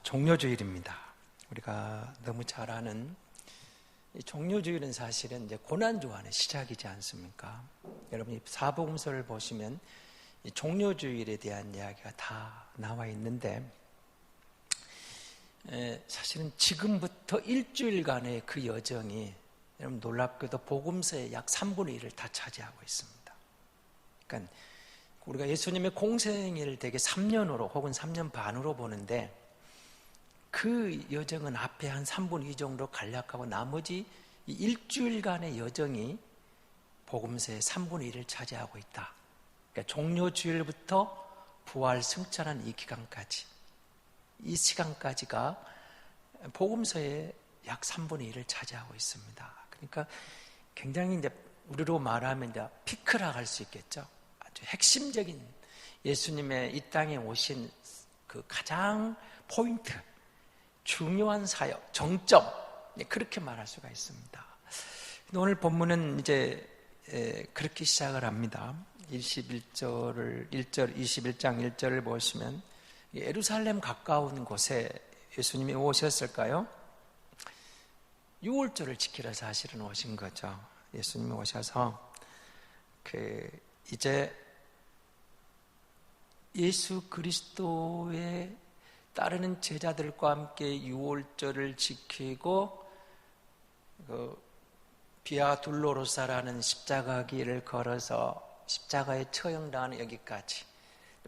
종료주일입니다. 우리가 너무 잘 아는 이 종료주일은 사실은 이제 고난주간의 시작이지 않습니까? 여러분이 사복음서를 보시면 이 종료주일에 대한 이야기가 다 나와 있는데, 사실은 지금부터 일주일간의 그 여정이 여러분 놀랍게도 복음서의 약 3분의 1을 다 차지하고 있습니다. 그러니까 우리가 예수님의 공생애를 대개 3년으로 혹은 3년 반으로 보는데, 그 여정은 앞에 한 3분의 2 정도 간략하고 나머지 이 일주일간의 여정이 복음서의 3분의 1을 차지하고 있다. 그러니까 종료주일부터 부활 승천한 이 기간까지, 이 시간까지가 복음서의 약 3분의 1을 차지하고 있습니다. 그러니까 굉장히 이제 우리로 말하면 이제 피크라고 할 수 있겠죠. 아주 핵심적인 예수님의 이 땅에 오신 그 가장 포인트, 중요한 사역, 정점, 그렇게 말할 수가 있습니다. 오늘 본문은 이제 그렇게 시작을 합니다. 21장 1절을 보시면 예루살렘 가까운 곳에 예수님이 오셨을까요? 유월절을 지키러 사실은 오신 거죠. 예수님이 오셔서 이제 예수 그리스도의 따르는 제자들과 함께 유월절을 지키고 비아 둘로로사라는 십자가 길을 걸어서 십자가에 처형당하는 여기까지,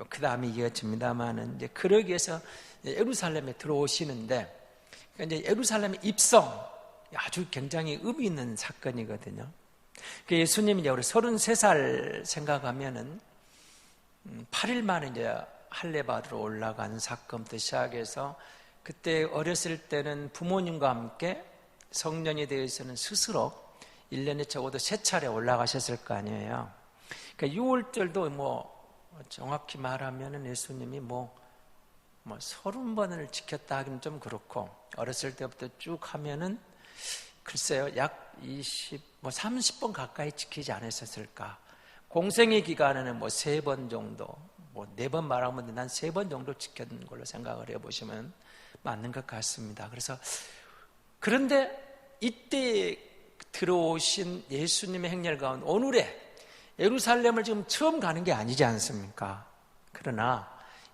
그 다음에 이어집니다만은 이제 그러기 위해서 예루살렘에 들어오시는데, 이제 예루살렘의 입성, 아주 굉장히 의미 있는 사건이거든요. 예수님이 이제 우리 33살 생각하면은 8일 만에 이제 할례 받으러 올라간 사건부터 시작해서, 그때 어렸을 때는 부모님과 함께 성년이 되어서는 스스로 1년에 적어도 3차례 올라가셨을 거 아니에요. 그러니까 6월절도 정확히 말하면은 예수님이 30번을 지켰다 하기는 좀 그렇고, 어렸을 때부터 쭉 하면은 글쎄요, 약 30번 가까이 지키지 않으셨을까. 공생의 기간에는 3번 정도, 4번 말하면 난 3번 정도 지켰는 걸로 생각을 해보시면 맞는 것 같습니다. 그런데 이때 들어오신 예수님의 행렬 가운데 오늘에 예루살렘을 지금 처음 가는 게 아니지 않습니까? 그러나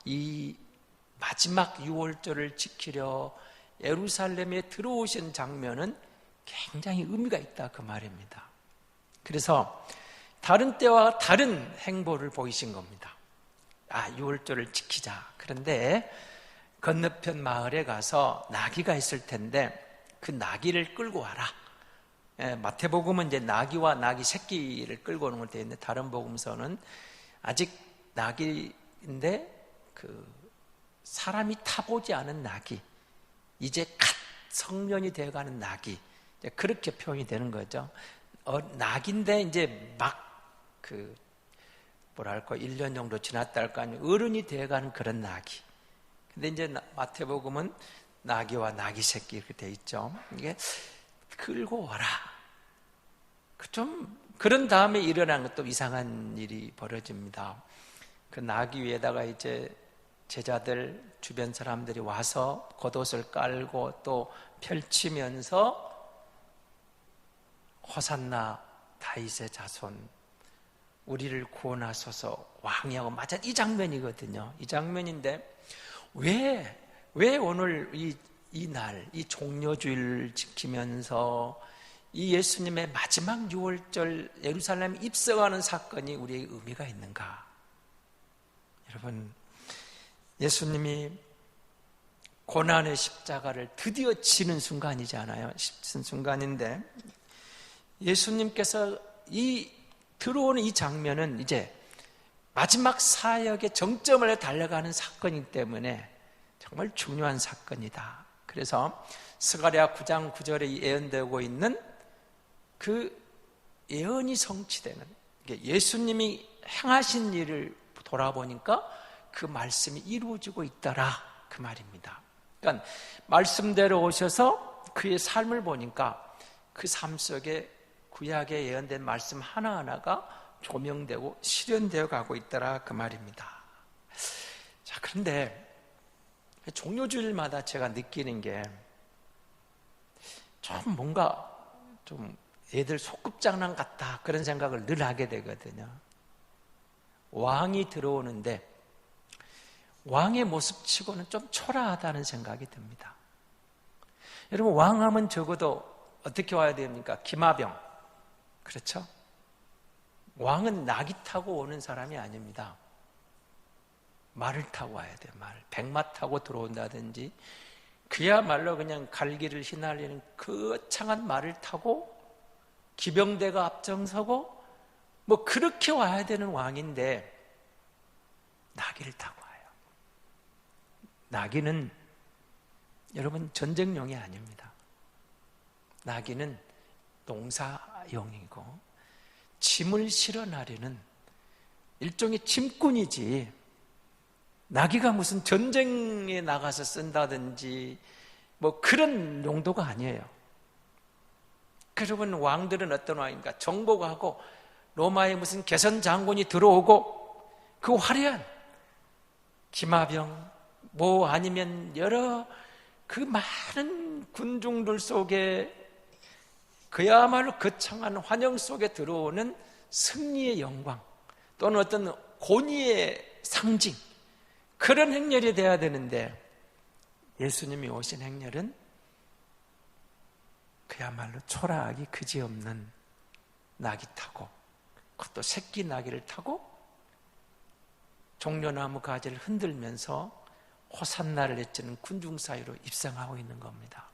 이 마지막 유월절을 지키려 예루살렘에 들어오신 장면은 굉장히 의미가 있다, 그 말입니다. 그래서 다른 때와 다른 행보를 보이신 겁니다. 유월절을 지키자. 그런데 건너편 마을에 가서 나귀가 있을 텐데 그 나귀를 끌고 와라. 마태복음은 이제 나귀와 나귀 새끼를 끌고 오는 걸 되어 있는데, 다른 복음서는 아직 나귀인데 사람이 타보지 않은 나귀, 이제 갓 성년이 되어가는 나귀, 그렇게 표현이 되는 거죠. 나귀인데 이제 막 1년 정도 지났다 할 거 아니에요. 어른이 되어가는 그런 나귀. 근데 이제 마태복음은 나귀와 나귀 새끼 이렇게 되어 있죠. 이게 끌고 와라. 그런 다음에 일어난 것도 이상한 일이 벌어집니다. 그 나귀 위에다가 이제 제자들, 주변 사람들이 와서 겉옷을 깔고 또 펼치면서 호산나 다윗의 자손, 우리를 구원하소서 왕이하고, 맞아, 이 장면이거든요. 이 장면인데 왜 오늘 이 날, 이 종료주일을 지키면서 이 예수님의 마지막 유월절 예루살렘 입성하는 사건이 우리의 의미가 있는가? 여러분, 예수님이 고난의 십자가를 드디어 지는 순간이잖아요. 지는 순간인데, 예수님께서 들어오는 이 장면은 이제 마지막 사역의 정점을 달려가는 사건이기 때문에 정말 중요한 사건이다. 그래서 스가랴 9장 9절에 예언되고 있는 그 예언이 성취되는, 예수님이 행하신 일을 돌아보니까 그 말씀이 이루어지고 있더라, 그 말입니다. 그러니까 말씀대로 오셔서 그의 삶을 보니까 그 삶 속에 구약에 예언된 말씀 하나하나가 조명되고 실현되어 가고 있더라, 그 말입니다. 자, 그런데 종료주일마다 제가 느끼는 게 좀 뭔가 좀 애들 소꿉장난 같다 그런 생각을 늘 하게 되거든요. 왕이 들어오는데 왕의 모습치고는 좀 초라하다는 생각이 듭니다. 여러분, 왕하면 적어도 어떻게 와야 됩니까? 기마병. 그렇죠? 왕은 나귀 타고 오는 사람이 아닙니다. 말을 타고 와야 돼요. 백마 타고 들어온다든지, 그야말로 그냥 갈기를 휘날리는 거창한 말을 타고 기병대가 앞장서고 뭐 그렇게 와야 되는 왕인데 나귀를 타고 와요. 나귀는 여러분 전쟁용이 아닙니다. 나귀는 농사용이고 짐을 실어 나르는 일종의 짐꾼이지, 나귀가 무슨 전쟁에 나가서 쓴다든지 뭐 그런 용도가 아니에요. 여러분, 왕들은 어떤 왕입니까? 정복하고 로마의 무슨 개선 장군이 들어오고 그 화려한 기마병 뭐 아니면 여러 그 많은 군중들 속에 그야말로 거창한 환영 속에 들어오는 승리의 영광 또는 어떤 권위의 상징, 그런 행렬이 돼야 되는데 예수님이 오신 행렬은 그야말로 초라하기 그지없는 나귀 타고, 그것도 새끼 나귀를 타고 종려나무 가지를 흔들면서 호산나를 외치는 군중 사이로 입성하고 있는 겁니다.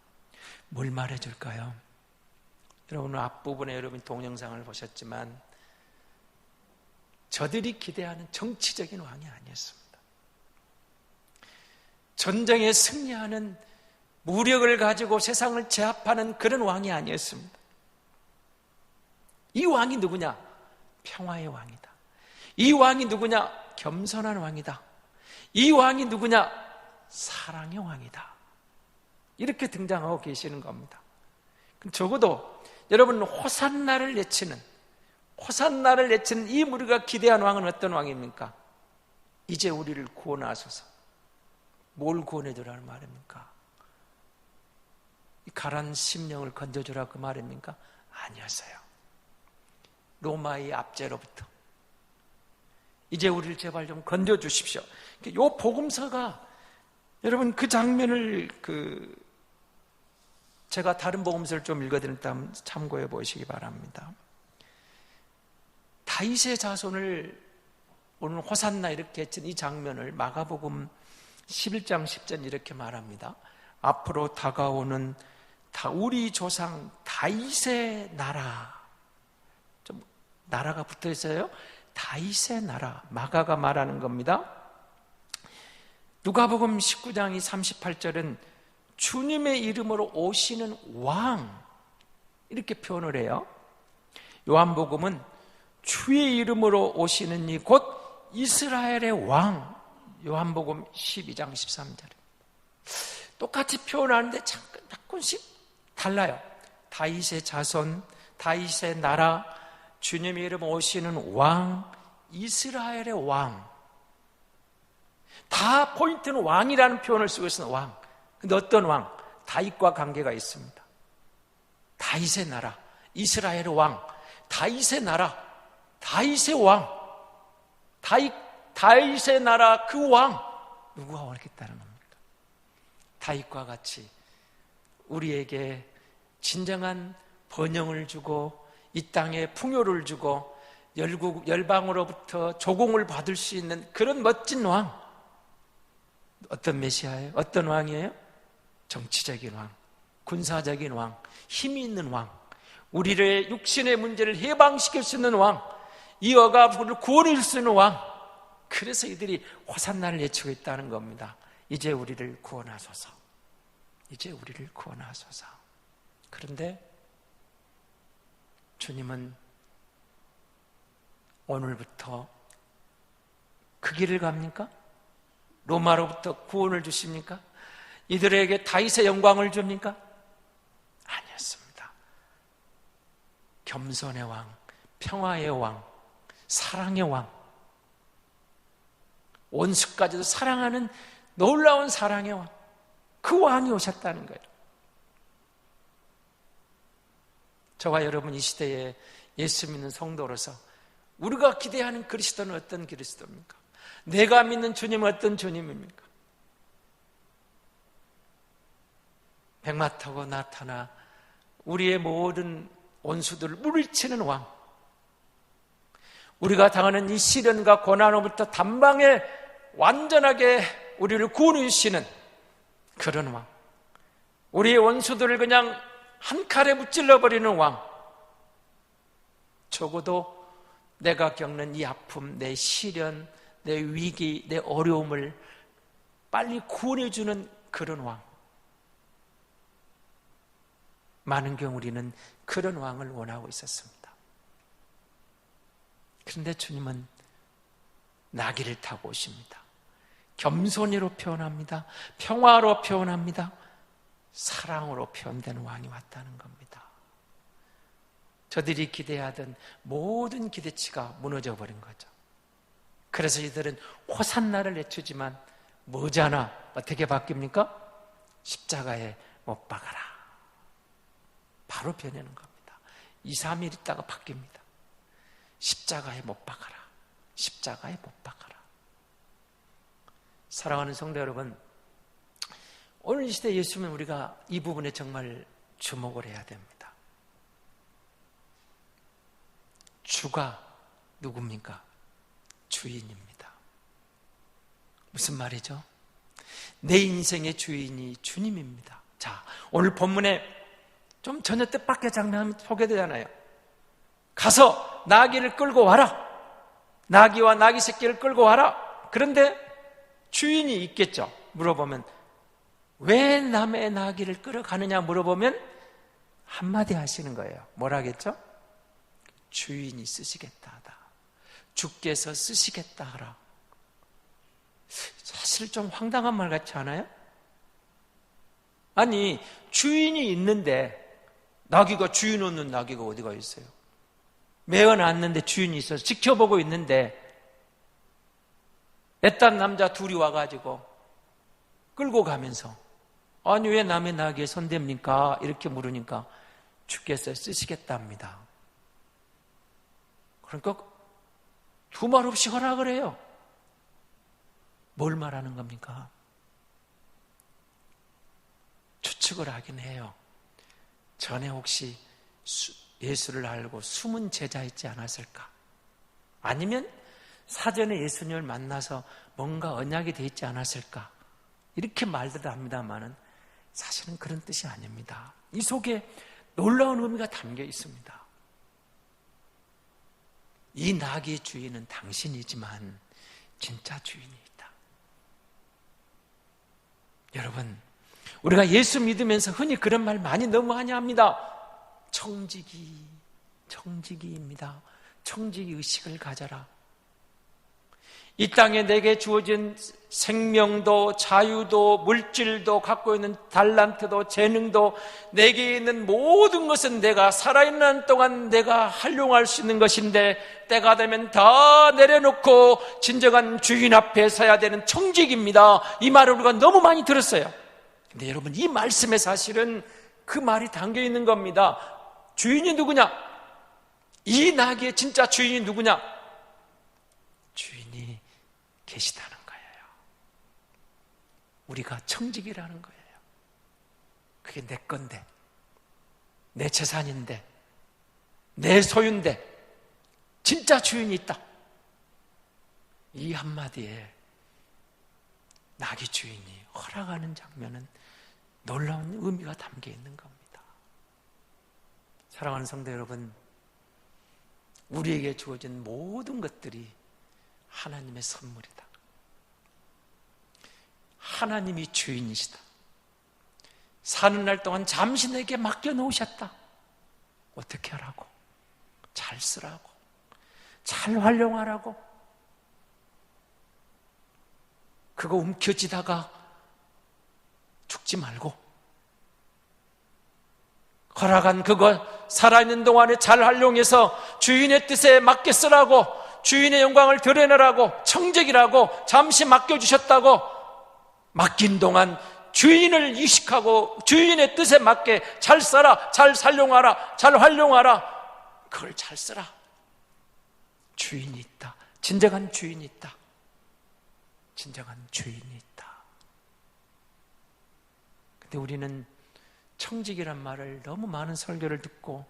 뭘 말해줄까요? 여러분, 앞부분에 여러분 동영상을 보셨지만 저들이 기대하는 정치적인 왕이 아니었습니다. 전쟁에 승리하는 무력을 가지고 세상을 제압하는 그런 왕이 아니었습니다. 이 왕이 누구냐? 평화의 왕이다. 이 왕이 누구냐? 겸손한 왕이다. 이 왕이 누구냐? 사랑의 왕이다. 이렇게 등장하고 계시는 겁니다. 적어도 여러분, 호산나를 외치는 이 무리가 기대한 왕은 어떤 왕입니까? 이제 우리를 구원하소서. 뭘 구원해 주라는 말입니까? 이 가란 심령을 건져주라 그 말입니까? 아니었어요. 로마의 압제로부터 이제 우리를 제발 좀 건져주십시오. 이 복음서가 여러분 그 장면을 제가 다른 복음서를 좀 읽어드렸다면 참고해 보시기 바랍니다. 다윗의 자손을 오늘 호산나 이렇게 했던 이 장면을 마가복음 11장 10절 이렇게 말합니다. 앞으로 다가오는 우리 조상 다윗의 나라, 좀 나라가 붙어 있어요. 다윗의 나라, 마가가 말하는 겁니다. 누가복음 19장 38절은 주님의 이름으로 오시는 왕, 이렇게 표현을 해요. 요한복음은 주의 이름으로 오시는 이 곧 이스라엘의 왕, 요한복음 12장 13절. 똑같이 표현하는데 조금씩 달라요. 다윗의 자손, 다윗의 나라, 주님의 이름 오시는 왕, 이스라엘의 왕. 다 포인트는 왕이라는 표현을 쓰고 있어요. 왕. 근데 어떤 왕? 다윗과 관계가 있습니다. 다윗의 나라, 이스라엘의 왕, 다윗의 나라, 다윗의 왕, 다윗의 나라 그 왕, 누구가 오겠다는 겁니까? 다윗과 같이 우리에게 진정한 번영을 주고 이 땅에 풍요를 주고 열방으로부터 조공을 받을 수 있는 그런 멋진 왕. 어떤 메시아예요? 어떤 왕이에요? 정치적인 왕, 군사적인 왕, 힘이 있는 왕, 우리의 육신의 문제를 해방시킬 수 있는 왕, 이 억압을 구원해 줄 수 있는 왕. 그래서 이들이 호산나를 외치고 있다는 겁니다. 이제 우리를 구원하소서. 이제 우리를 구원하소서. 그런데 주님은 오늘부터 그 길을 갑니까? 로마로부터 구원을 주십니까? 이들에게 다윗의 영광을 줍니까? 아니었습니다. 겸손의 왕, 평화의 왕, 사랑의 왕, 원수까지도 사랑하는 놀라운 사랑의 왕, 그 왕이 오셨다는 거예요. 저와 여러분 이 시대에 예수 믿는 성도로서 우리가 기대하는 그리스도는 어떤 그리스도입니까? 내가 믿는 주님은 어떤 주님입니까? 백마 타고 나타나 우리의 모든 원수들을 물리치는 왕, 우리가 당하는 이 시련과 고난으로부터 단방에 완전하게 우리를 구원해 주시는 그런 왕, 우리의 원수들을 그냥 한 칼에 무찔러 버리는 왕, 적어도 내가 겪는 이 아픔, 내 시련, 내 위기, 내 어려움을 빨리 구원해 주는 그런 왕. 많은 경우 우리는 그런 왕을 원하고 있었습니다. 그런데 주님은 나귀를 타고 오십니다. 겸손히로 표현합니다. 평화로 표현합니다. 사랑으로 표현된 왕이 왔다는 겁니다. 저들이 기대하던 모든 기대치가 무너져 버린 거죠. 그래서 이들은 호산나를 외치지만 머지않아 어떻게 바뀝니까? 십자가에 못 박아라. 바로 변하는 겁니다. 2, 3일 있다가 바뀝니다. 십자가에 못 박아라. 십자가에 못 박아라. 사랑하는 성도 여러분, 오늘 이 시대 예수님은 우리가 이 부분에 정말 주목을 해야 됩니다. 주가 누굽니까? 주인입니다. 무슨 말이죠? 내 인생의 주인이 주님입니다. 자, 오늘 본문에 좀 저녁 때 밖에 장면이 소개되잖아요. 가서 나귀를 끌고 와라. 나귀와 나귀 새끼를 끌고 와라. 그런데 주인이 있겠죠. 물어보면 왜 남의 나귀를 끌어가느냐 물어보면 한마디 하시는 거예요. 뭐라겠죠? 주인이 쓰시겠다 하다. 주께서 쓰시겠다 하라. 사실 좀 황당한 말 같지 않아요? 아니, 주인이 있는데 나귀가 주인 없는 나귀가 어디가 있어요? 메어놨는데 주인이 있어서 지켜보고 있는데 애딴 남자 둘이 와가지고 끌고 가면서 아니 왜 남의 나귀에 손댑니까? 이렇게 물으니까 주께서 쓰시겠답니다. 그러니까 두말 없이 허락을 해요. 뭘 말하는 겁니까? 추측을 하긴 해요. 전에 혹시 예수를 알고 숨은 제자였지 않았을까? 아니면 사전에 예수님을 만나서 뭔가 언약이 되어 있지 않았을까? 이렇게 말들 합니다만은 사실은 그런 뜻이 아닙니다. 이 속에 놀라운 의미가 담겨 있습니다. 이 나귀의 주인은 당신이지만 진짜 주인이 있다. 여러분, 우리가 예수 믿으면서 흔히 그런 말 많이 너무 많이 합니다. 청지기입니다. 청지기 의식을 가져라. 이 땅에 내게 주어진 생명도 자유도 물질도 갖고 있는 달란트도 재능도 내게 있는 모든 것은 내가 살아있는 동안 내가 활용할 수 있는 것인데 때가 되면 다 내려놓고 진정한 주인 앞에 서야 되는 청직입니다. 이 말을 우리가 너무 많이 들었어요. 근데 여러분, 이 말씀에 사실은 그 말이 담겨 있는 겁니다. 주인이 누구냐? 이 나귀의 진짜 주인이 누구냐? 주인이 계시다는 거예요. 우리가 청직이라는 거예요. 그게 내 건데, 내 재산인데, 내 소유인데 진짜 주인이 있다. 이 한마디에 나귀 주인이 허락하는 장면은 놀라운 의미가 담겨 있는 겁니다. 사랑하는 성도 여러분, 우리에게 주어진 모든 것들이 하나님의 선물이다. 하나님이 주인이시다. 사는 날 동안 잠시 내게 맡겨놓으셨다. 어떻게 하라고? 잘 쓰라고, 잘 활용하라고. 그거 움켜쥐다가 죽지 말고 허락한 그거 살아있는 동안에 잘 활용해서 주인의 뜻에 맞게 쓰라고, 주인의 영광을 드러내라고, 청직이라고 잠시 맡겨주셨다고 맡긴 동안 주인을 의식하고 주인의 뜻에 맞게 잘 써라, 잘 살용하라, 잘 활용하라. 그걸 잘 써라. 주인이 있다. 진정한 주인이 있다. 진정한 주인이 있다. 근데 우리는 청직이란 말을 너무 많은 설교를 듣고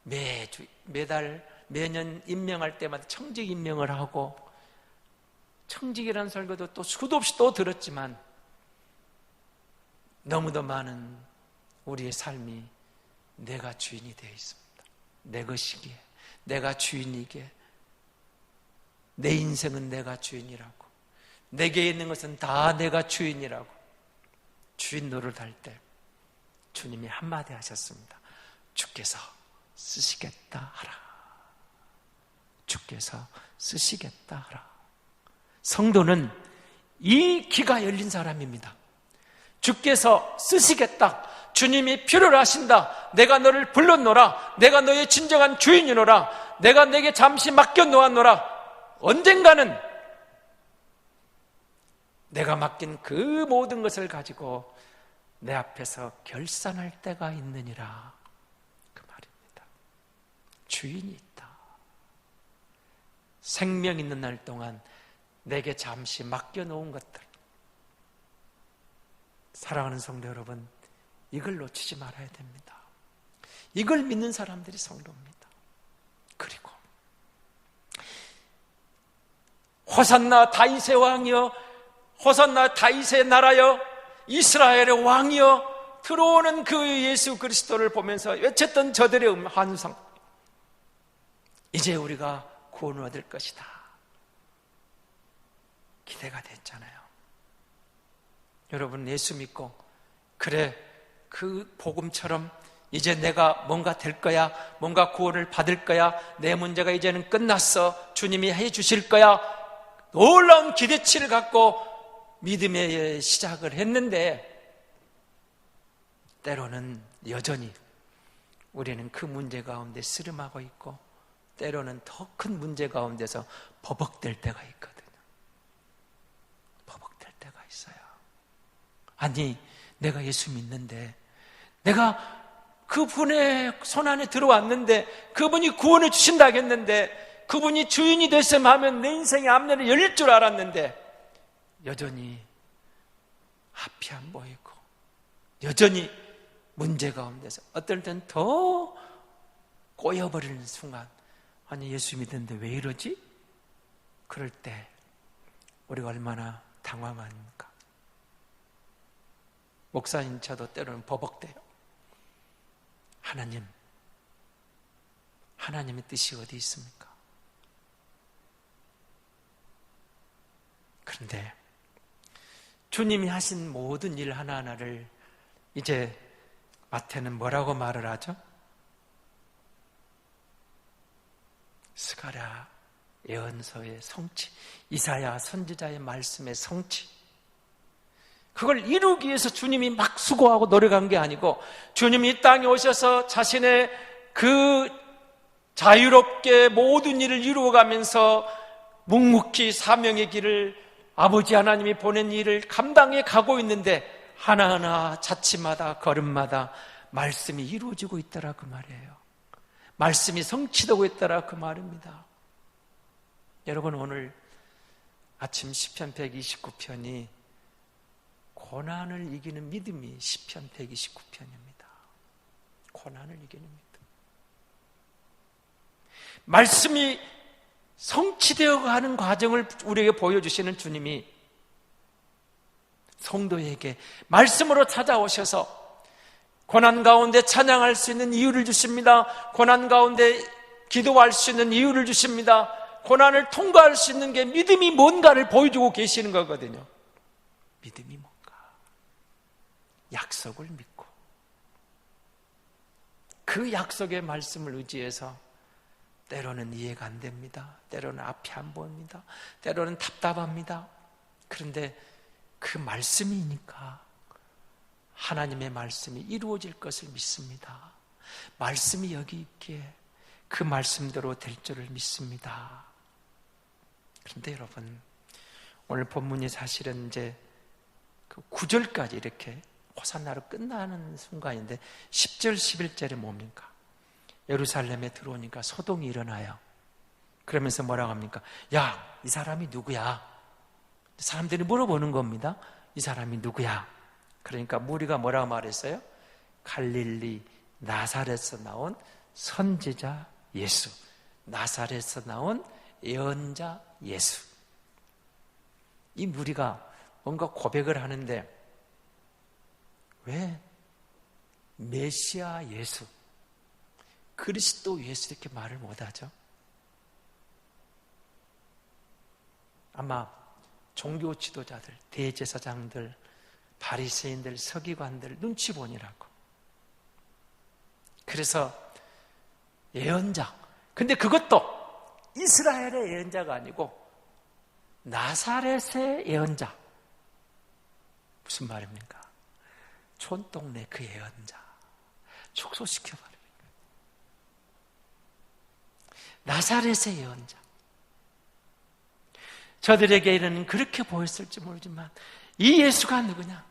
매달 매년 임명할 때마다 청직 임명을 하고 청직이라는 설교도 또 수도 없이 또 들었지만 너무도 많은 우리의 삶이 내가 주인이 되어 있습니다. 내 것이기에, 내가 주인이기에, 내 인생은 내가 주인이라고, 내게 있는 것은 다 내가 주인이라고 주인 노릇할 때 주님이 한마디 하셨습니다. 주께서 쓰시겠다 하라. 주께서 쓰시겠다 하라. 성도는 이 귀가 열린 사람입니다. 주께서 쓰시겠다. 주님이 필요로 하신다. 내가 너를 불렀노라. 내가 너의 진정한 주인이노라. 내가 내게 잠시 맡겨 놓았노라. 언젠가는 내가 맡긴 그 모든 것을 가지고 내 앞에서 결산할 때가 있느니라. 그 말입니다. 주인이 있다. 생명 있는 날 동안 내게 잠시 맡겨 놓은 것들, 사랑하는 성도 여러분, 이걸 놓치지 말아야 됩니다. 이걸 믿는 사람들이 성도입니다. 그리고 호산나 다윗의 왕이여, 호산나 다윗의 나라여, 이스라엘의 왕이여, 들어오는 그 예수 그리스도를 보면서 외쳤던 저들의 환상, 이제 우리가 구원을 얻을 것이다. 기대가 됐잖아요. 여러분, 예수 믿고 그래, 그 복음처럼 이제 내가 뭔가 될 거야, 뭔가 구원을 받을 거야, 내 문제가 이제는 끝났어, 주님이 해 주실 거야, 놀라운 기대치를 갖고 믿음의 시작을 했는데 때로는 여전히 우리는 그 문제 가운데 씨름하고 있고 때로는 더 큰 문제 가운데서 버벅댈 때가 있거든요. 버벅댈 때가 있어요. 아니, 내가 예수 믿는데, 내가 그분의 손 안에 들어왔는데, 그분이 구원해 주신다겠는데, 그분이 주인이 됐으면 하면 내 인생의 앞날이 열릴 줄 알았는데 여전히 앞이 안 보이고 여전히 문제 가운데서 어떨 땐 더 꼬여버리는 순간, 아니 예수 믿는데 왜 이러지? 그럴 때 우리가 얼마나 당황합니까? 목사님 저도 때로는 버벅대요. 하나님의 뜻이 어디 있습니까? 그런데 주님이 하신 모든 일 하나하나를 이제 마태는 뭐라고 말을 하죠? 스가랴 예언서의 성취, 이사야 선지자의 말씀의 성취, 그걸 이루기 위해서 주님이 막 수고하고 노력한 게 아니고 주님이 이 땅에 오셔서 자신의 그 자유롭게 모든 일을 이루어가면서 묵묵히 사명의 길을 아버지 하나님이 보낸 일을 감당해 가고 있는데 하나하나 자치마다 걸음마다 말씀이 이루어지고 있더라 그 말이에요. 말씀이 성취되고 있더라 그 말입니다. 여러분, 오늘 아침 시편 129편이 고난을 이기는 믿음이 시편 129편입니다. 고난을 이기는 믿음. 말씀이 성취되어 가는 과정을 우리에게 보여주시는 주님이 성도에게 말씀으로 찾아오셔서 고난 가운데 찬양할 수 있는 이유를 주십니다. 고난 가운데 기도할 수 있는 이유를 주십니다. 고난을 통과할 수 있는 게 믿음이 뭔가를 보여주고 계시는 거거든요. 믿음이 뭔가, 약속을 믿고 그 약속의 말씀을 의지해서 때로는 이해가 안 됩니다. 때로는 앞이 안 보입니다. 때로는 답답합니다. 그런데 그 말씀이니까 하나님의 말씀이 이루어질 것을 믿습니다. 말씀이 여기 있기에 그 말씀대로 될 줄을 믿습니다. 그런데 여러분, 오늘 본문이 사실은 이제 그 9절까지 이렇게 호산나로 끝나는 순간인데 10절, 11절에 뭡니까? 예루살렘에 들어오니까 소동이 일어나요. 그러면서 뭐라고 합니까? 야, 이 사람이 누구야? 사람들이 물어보는 겁니다. 이 사람이 누구야? 그러니까 무리가 뭐라고 말했어요? 갈릴리 나사렛에서 나온 선지자 예수, 나사렛에서 나온 예언자 예수. 이 무리가 뭔가 고백을 하는데 왜 메시아 예수, 그리스도 예수 이렇게 말을 못하죠? 아마 종교 지도자들, 대제사장들, 바리새인들, 서기관들 눈치 보느라고. 그래서 예언자, 근데 그것도 이스라엘의 예언자가 아니고 나사렛의 예언자. 무슨 말입니까? 촌동네 그 예언자 축소시켜버립니다. 나사렛의 예언자. 저들에게는 그렇게 보였을지 모르지만 이 예수가 누구냐?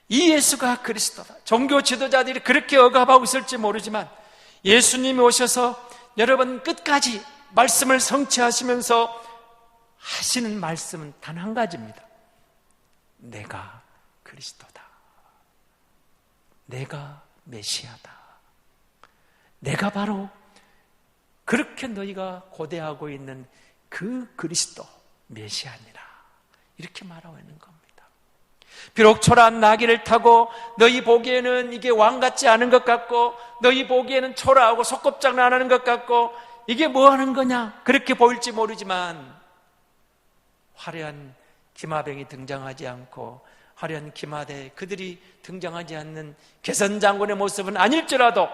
이 예수가 그리스도다. 종교 지도자들이 그렇게 억압하고 있을지 모르지만 예수님이 오셔서 여러분 끝까지 말씀을 성취하시면서 하시는 말씀은 단 한 가지입니다. 내가 그리스도다. 내가 메시아다. 내가 바로 그렇게 너희가 고대하고 있는 그 그리스도 메시아니라. 이렇게 말하고 있는 겁니다. 비록 초라한 나귀를 타고 너희 보기에는 이게 왕 같지 않은 것 같고 너희 보기에는 초라하고 속곱장난 안 하는 것 같고 이게 뭐 하는 거냐 그렇게 보일지 모르지만 화려한 기마병이 등장하지 않고 화려한 기마대 그들이 등장하지 않는 개선장군의 모습은 아닐지라도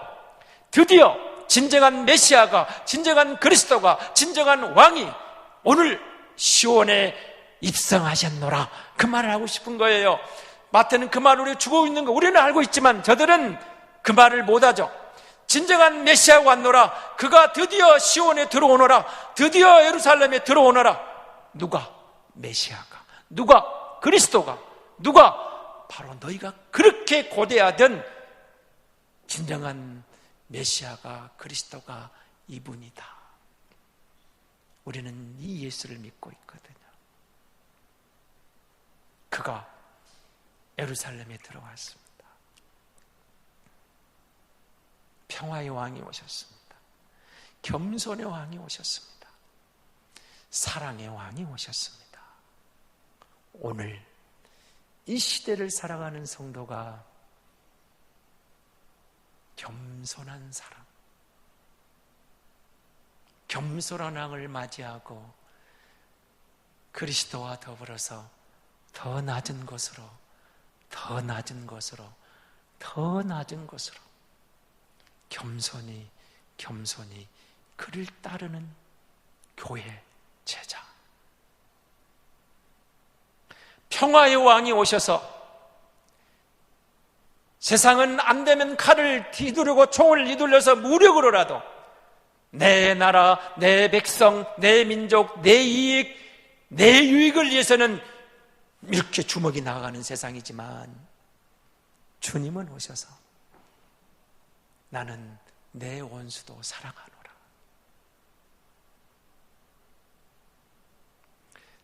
드디어 진정한 메시아가, 진정한 그리스도가, 진정한 왕이 오늘 시온에 입성하셨노라. 그 말을 하고 싶은 거예요. 마태는 그 말을 우리가 주고 있는 거 우리는 알고 있지만 저들은 그 말을 못하죠. 진정한 메시아가 왔노라. 그가 드디어 시온에 들어오노라. 드디어 예루살렘에 들어오노라. 누가? 메시아가. 누가? 그리스도가. 누가? 바로 너희가 그렇게 고대하던 진정한 메시아가 그리스도가 이분이다. 우리는 이 예수를 믿고 있거든요. 그가 예루살렘에 들어왔습니다. 평화의 왕이 오셨습니다. 겸손의 왕이 오셨습니다. 사랑의 왕이 오셨습니다. 오늘 이 시대를 살아가는 성도가 겸손한 사람, 겸손한 왕을 맞이하고 그리스도와 더불어서 더 낮은 곳으로, 더 낮은 곳으로, 더 낮은 곳으로 겸손히 그를 따르는 교회 제자. 평화의 왕이 오셔서 세상은 안 되면 칼을 뒤두르고 총을 휘둘려서 무력으로라도 내 나라, 내 백성, 내 민족, 내 이익, 내 유익을 위해서는 이렇게 주먹이 나가는 세상이지만 주님은 오셔서 나는 내 원수도 사랑하노라.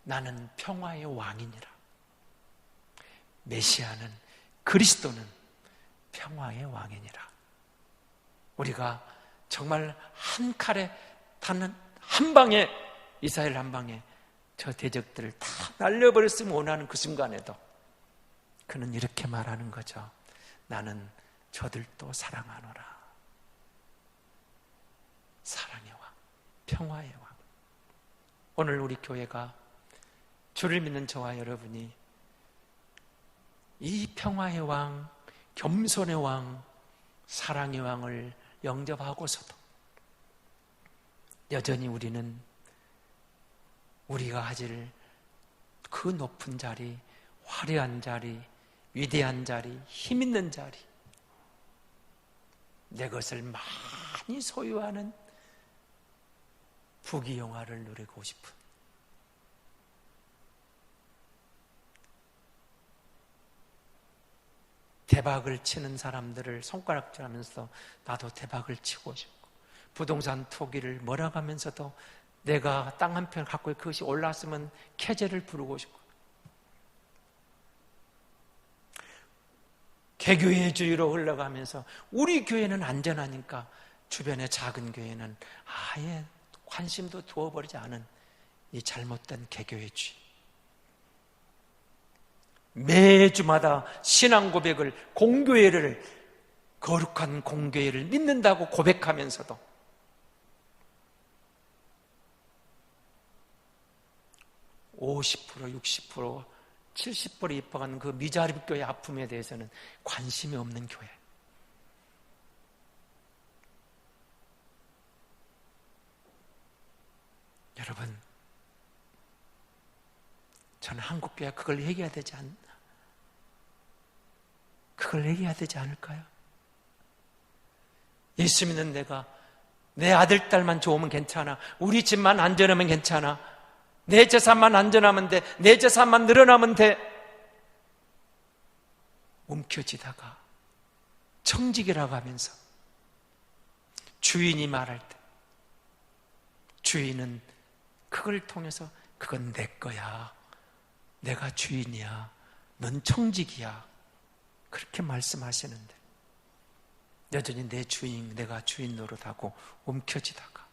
나는 평화의 왕이니라. 메시아는, 그리스도는 평화의 왕이니라. 우리가 정말 한 칼에 단 한 방에, 이스라엘 한 방에 저 대적들을 다 날려버렸으면 원하는 그 순간에도 그는 이렇게 말하는 거죠. 나는 저들도 사랑하노라. 사랑의 왕, 평화의 왕. 오늘 우리 교회가, 주를 믿는 저와 여러분이 이 평화의 왕, 겸손의 왕, 사랑의 왕을 영접하고서도 여전히 우리는 우리가 가질 그 높은 자리, 화려한 자리, 위대한 자리, 힘 있는 자리, 내 것을 많이 소유하는 부귀영화를 누리고 싶은 대박을 치는 사람들을 손가락질하면서 나도 대박을 치고 싶고, 부동산 투기를 몰아가면서도 내가 땅 한 편 갖고 그것이 올랐으면 캐제를 부르고 싶고, 개교회주의로 흘러가면서 우리 교회는 안전하니까 주변의 작은 교회는 아예 관심도 두어버리지 않은 이 잘못된 개교회주의. 매주마다 신앙 고백을, 공교회를, 거룩한 공교회를 믿는다고 고백하면서도 50%, 60%, 70%에 입학하는 그 미자립 교회 아픔에 대해서는 관심이 없는 교회. 여러분, 저는 한국교회가 그걸 얘기해야 되지 그걸 얘기해야 되지 않을까요? 예수 믿는 내가 내 아들, 딸만 좋으면 괜찮아. 우리 집만 안전하면 괜찮아. 내 재산만 안전하면 돼. 내 재산만 늘어나면 돼. 움켜쥐다가 청직이라고 하면서 주인이 말할 때 주인은 그걸 통해서 그건 내 거야. 내가 주인이야. 넌 청직이야. 그렇게 말씀하시는데 여전히 내가 주인 노릇하고 움켜쥐다가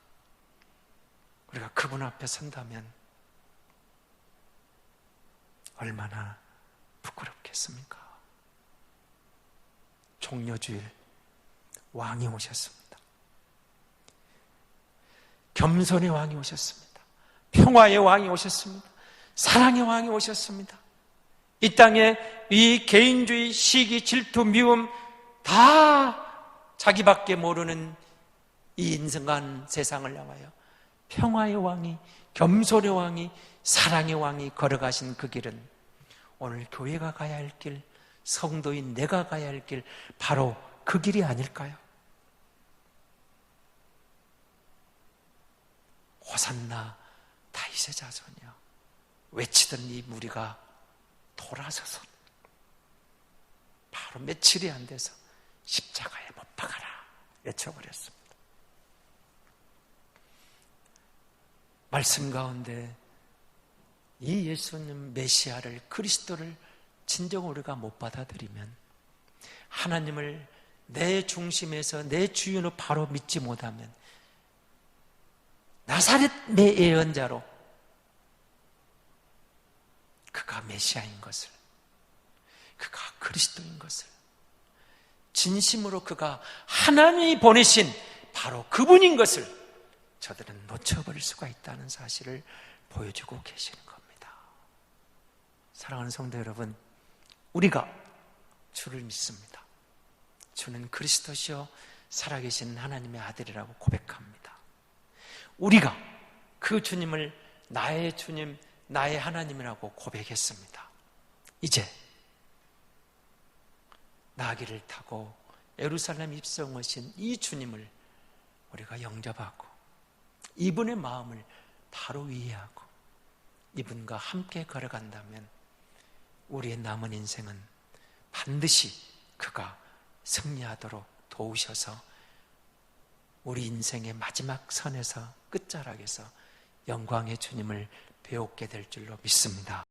우리가 그분 앞에 선다면 얼마나 부끄럽겠습니까? 종려주일 왕이 오셨습니다. 겸손의 왕이 오셨습니다. 평화의 왕이 오셨습니다. 사랑의 왕이 오셨습니다. 이 땅에 이 개인주의, 시기, 질투, 미움 다 자기밖에 모르는 이 인생관 세상을 향하여 평화의 왕이, 겸손의 왕이, 사랑의 왕이 걸어가신 그 길은 오늘 교회가 가야 할 길, 성도인 내가 가야 할 길, 바로 그 길이 아닐까요? 호산나 다윗의 자손이여 외치던 이 무리가 돌아서서 바로 며칠이 안 돼서 십자가에 못 박아라 외쳐버렸습니다. 말씀 가운데 이 예수님 메시아를, 그리스도를 진정 우리가 못 받아들이면, 하나님을 내 중심에서 내 주인으로 바로 믿지 못하면 나사렛의 예언자로 그가 메시아인 것을, 그가 그리스도인 것을, 진심으로 그가 하나님이 보내신 바로 그분인 것을 저들은 놓쳐버릴 수가 있다는 사실을 보여주고 계시는 겁니다. 사랑하는 성도 여러분, 우리가 주를 믿습니다. 주는 그리스도시요 살아계신 하나님의 아들이라고 고백합니다. 우리가 그 주님을 나의 주님, 나의 하나님이라고 고백했습니다. 이제 나귀를 타고 예루살렘 입성하신 이 주님을 우리가 영접하고 이분의 마음을 바로 이해하고 이분과 함께 걸어간다면 우리의 남은 인생은 반드시 그가 승리하도록 도우셔서 우리 인생의 마지막 선에서 끝자락에서 영광의 주님을 배우게 될 줄로 믿습니다.